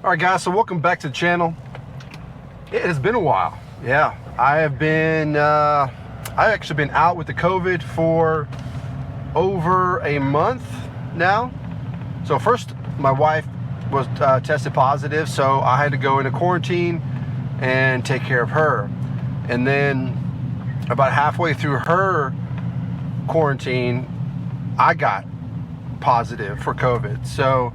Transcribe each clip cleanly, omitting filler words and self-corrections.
All right, guys, so welcome back to the channel. It has been a while. Yeah, I've actually been out with the COVID for over a month now. So first, my wife was tested positive, so I had to go into quarantine and take care of her. And then about halfway through her quarantine, I got positive for COVID. So,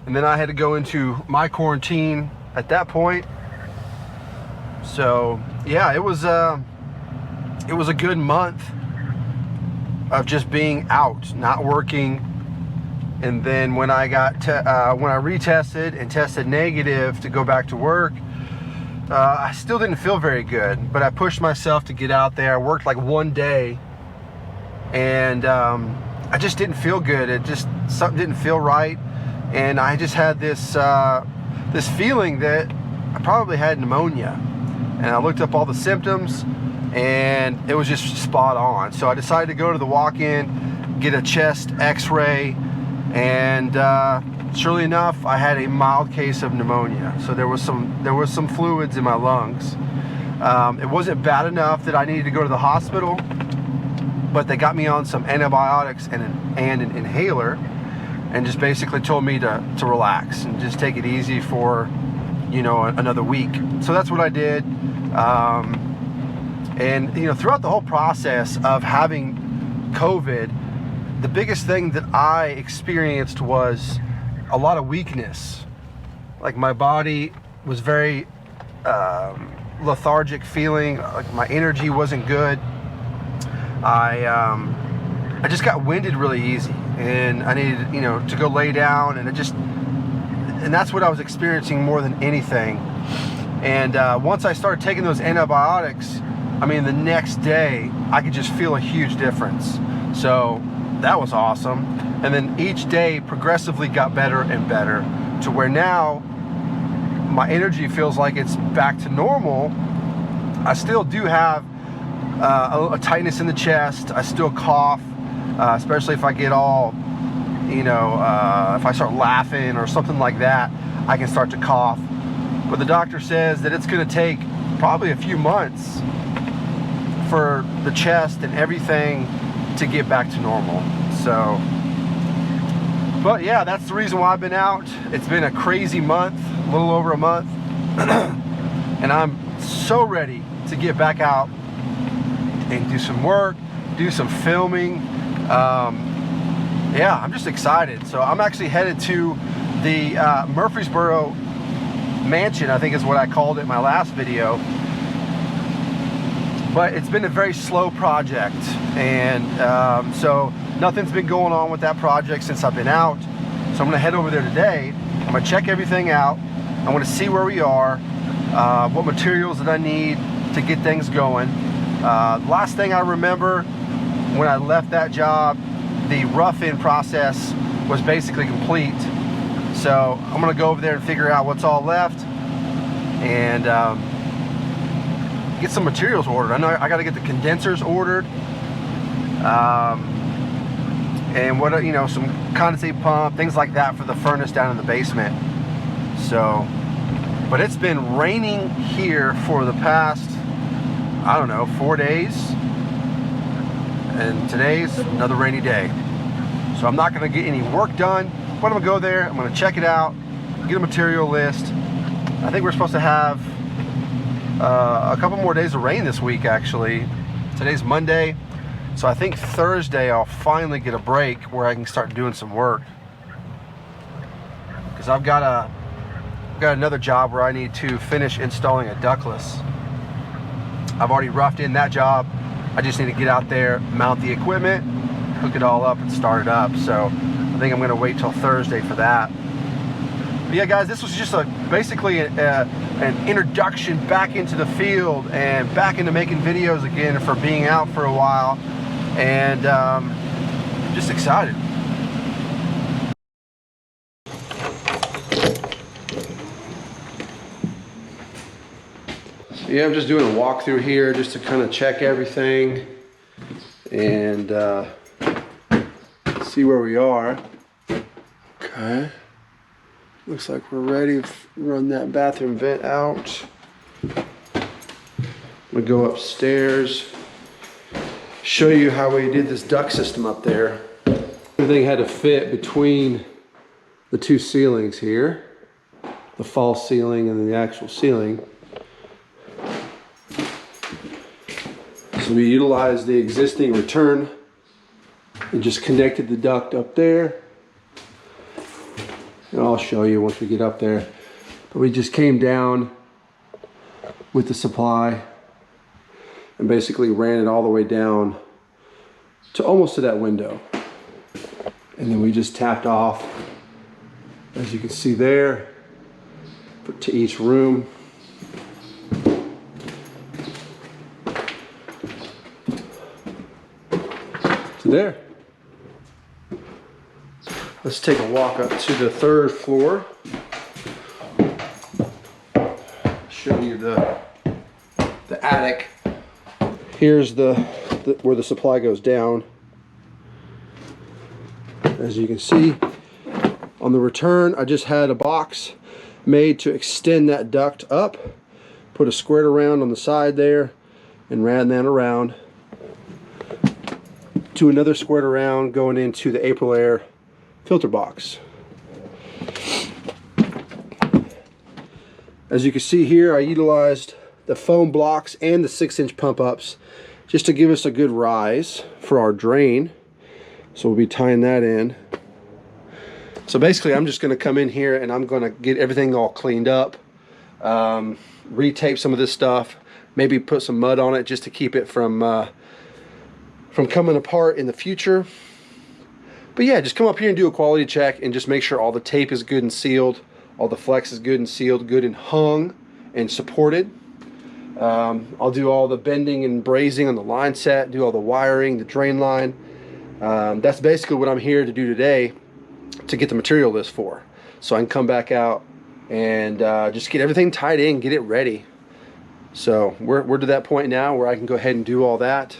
and then I had to go into my quarantine at that point. So yeah, it was a good month of just being out, not working. And then when I got when I retested and tested negative to go back to work, I still didn't feel very good, but I pushed myself to get out there. I worked like one day, and I just didn't feel good. Something didn't feel right, and I just had this this feeling that I probably had pneumonia. And I looked up all the symptoms, and it was just spot on. So I decided to go to the walk-in, get a chest X-ray, and surely enough, I had a mild case of pneumonia. So there was some fluids in my lungs. It wasn't bad enough that I needed to go to the hospital, but they got me on some antibiotics and an inhaler, and just basically told me to relax and just take it easy for, you know, another week. So that's what I did. And you know, throughout the whole process of having COVID, the biggest thing that I experienced was a lot of weakness. Like my body was very lethargic feeling, like my energy wasn't good. I just got winded really easy, and I needed, you know, to go lay down, and that's what I was experiencing more than anything. And once I started taking those antibiotics, I mean, the next day I could just feel a huge difference. So that was awesome. And then each day progressively got better and better, to where now my energy feels like it's back to normal. I still do have a tightness in the chest. I still cough, especially if I get all, you know, if I start laughing or something like that, I can start to cough. But the doctor says that it's going to take probably a few months for the chest and everything to get back to normal. So, but yeah, that's the reason why I've been out. It's been a crazy month, a little over a month, and I'm so ready to get back out and do some work, do some filming. Yeah, I'm just excited. So I'm actually headed to the Murfreesboro mansion, I think is what I called it in my last video. But it's been a very slow project, and so nothing's been going on with that project since I've been out. So I'm gonna head over there today. I'm gonna check everything out. I want to see where we are, what materials that I need to get things going. Last thing I remember when I left that job, the rough-in process was basically complete. So I'm gonna go over there and figure out what's all left, and get some materials ordered. I know I got to get the condensers ordered, and what, you know, some condensate pump, things like that for the furnace down in the basement. So, but it's been raining here for the past, I don't know, 4 days, and today's another rainy day. So I'm not going to get any work done. But I'm gonna go there, I'm gonna check it out, get a material list. I think we're supposed to have a couple more days of rain this week, actually. Today's Monday, so I think Thursday I'll finally get a break where I can start doing some work. Because I've got another job where I need to finish installing a ductless. I've already roughed in that job. I just need to get out there, mount the equipment, hook it all up, and start it up. So I think I'm going to wait till Thursday for that. But yeah, guys, this was just basically an introduction back into the field and back into making videos again, for being out for a while, and just excited. Yeah, I'm just doing a walkthrough here just to kind of check everything and see where we are. Okay. Looks like we're ready to run that bathroom vent out. We go upstairs, show you how we did this duct system up there. Everything had to fit between the two ceilings here, the false ceiling and the actual ceiling. So we utilized the existing return and just connected the duct up there. And I'll show you once we get up there. But we just came down with the supply and basically ran it all the way down to almost to that window. And then we just tapped off, as you can see there, to each room. To there. Let's take a walk up to the third floor. Show you the attic. Here's where the supply goes down. As you can see, on the return, I just had a box made to extend that duct up. Put a squared around on the side there and ran that around to another squared around going into the Aprilaire filter box. As you can see here, I utilized the foam blocks and the 6-inch pump ups just to give us a good rise for our drain. So we'll be tying that in. So basically I'm just going to come in here and I'm going to get everything all cleaned up, retape some of this stuff, maybe put some mud on it just to keep it from coming apart in the future. But yeah, just come up here and do a quality check and just make sure all the tape is good and sealed, all the flex is good and sealed, good and hung and supported. I'll do all the bending and brazing on the line set, do all the wiring, the drain line. That's basically what I'm here to do today to get the material list for. So I can come back out and just get everything tied in, get it ready. So we're to that point now where I can go ahead and do all that.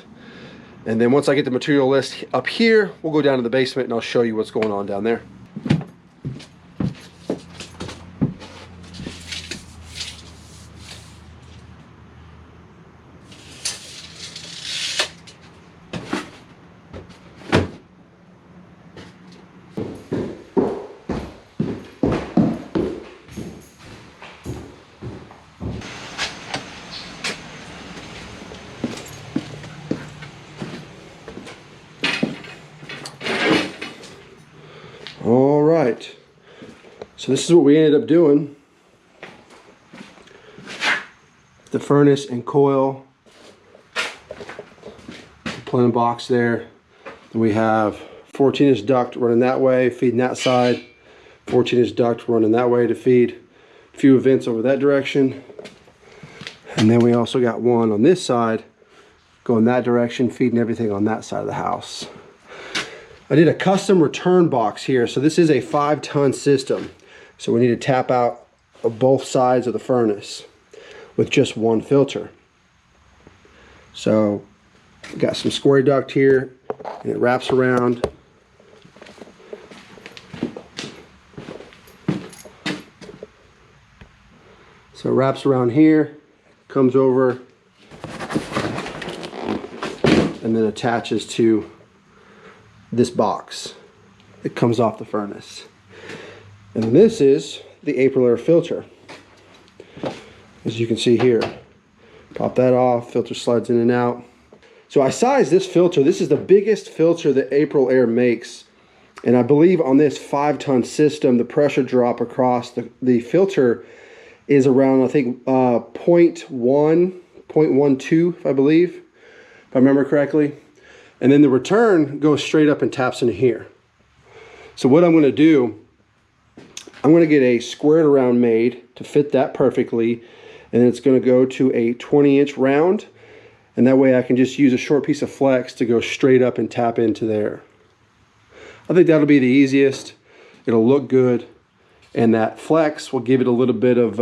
And then once I get the material list up here, we'll go down to the basement and I'll show you what's going on down there. All right, so this is what we ended up doing. The furnace and coil, the plenum box there. Then we have 14-inch duct running that way, feeding that side. 14-inch duct running that way to feed a few vents over that direction. And then we also got one on this side going that direction, feeding everything on that side of the house. I did a custom return box here. So this is a 5-ton system. So we need to tap out of both sides of the furnace with just one filter. So we got some square duct here and it wraps around. So it wraps around here, comes over, and then attaches to this box that comes off the furnace. And then this is the Aprilaire filter. As you can see here, pop that off, filter slides in and out. So I sized this filter. This is the biggest filter that Aprilaire makes. And I believe on this 5-ton system, the pressure drop across the filter is around, I think, 0.12, I believe, if I remember correctly. And then the return goes straight up and taps into here. So what I'm going to do, I'm going to get a squared around made to fit that perfectly. And then it's going to go to a 20-inch round. And that way I can just use a short piece of flex to go straight up and tap into there. I think that'll be the easiest. It'll look good. And that flex will give it a little bit of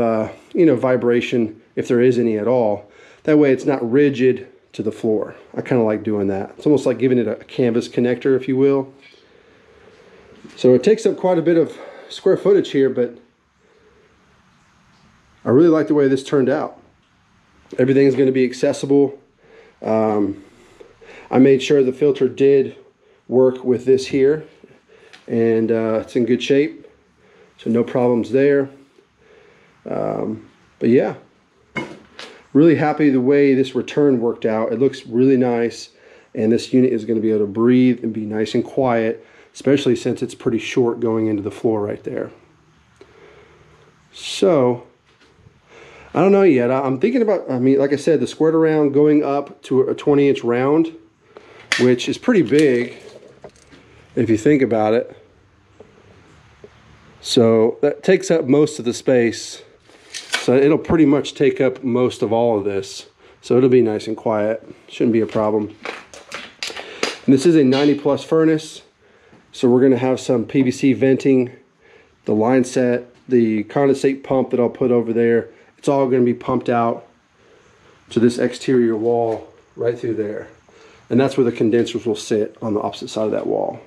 vibration if there is any at all. That way it's not rigid to the floor. I kind of like doing that. It's almost like giving it a canvas connector, if you will. So it takes up quite a bit of square footage here, but I really like the way this turned out. Everything's going to be accessible. I made sure the filter did work with this here, and it's in good shape, so no problems there. But yeah, really happy the way this return worked out. It looks really nice, and this unit is going to be able to breathe and be nice and quiet, especially since it's pretty short going into the floor right there. So I don't know yet. I'm thinking about, I mean, like I said, the squared around going up to a 20-inch round, which is pretty big if you think about it. So that takes up most of the space. So it'll pretty much take up most of all of this. So it'll be nice and quiet. Shouldn't be a problem. And this is a 90+ furnace. So we're gonna have some PVC venting, the line set, the condensate pump that I'll put over there. It's all gonna be pumped out to this exterior wall right through there. And that's where the condensers will sit, on the opposite side of that wall.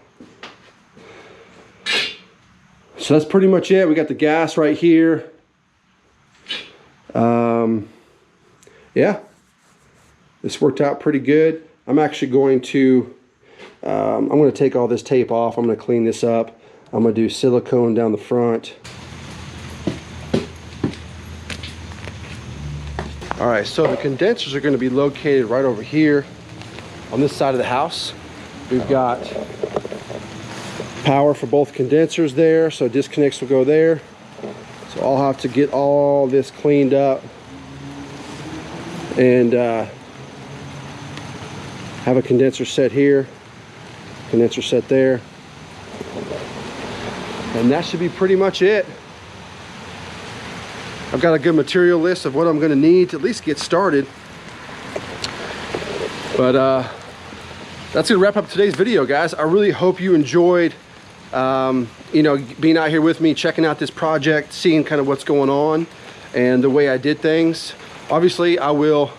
So that's pretty much it. We got the gas right here. Yeah, this worked out pretty good. I'm actually going to, I'm going to take all this tape off. I'm going to clean this up. I'm going to do silicone down the front. All right, so the condensers are going to be located right over here on this side of the house. We've got power for both condensers there, so disconnects will go there. So I'll have to get all this cleaned up and have a condenser set here, condenser set there, and that should be pretty much it. I've got a good material list of what I'm going to need to at least get started. But that's going to wrap up today's video, guys. I really hope you enjoyed you know, being out here with me, checking out this project, seeing kind of what's going on and the way I did things. Obviously, I will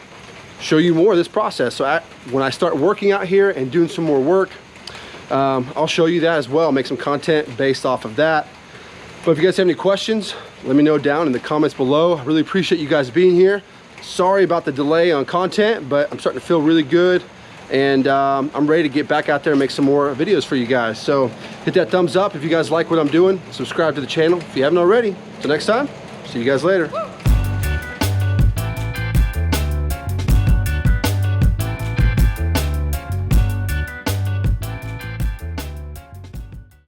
show you more of this process. So when I start working out here and doing some more work, I'll show you that as well, make some content based off of that. But if you guys have any questions, let me know down in the comments below. I really appreciate you guys being here. Sorry about the delay on content, but I'm starting to feel really good. And I'm ready to get back out there and make some more videos for you guys. So hit that thumbs up if you guys like what I'm doing. Subscribe to the channel if you haven't already. Till next time, see you guys later.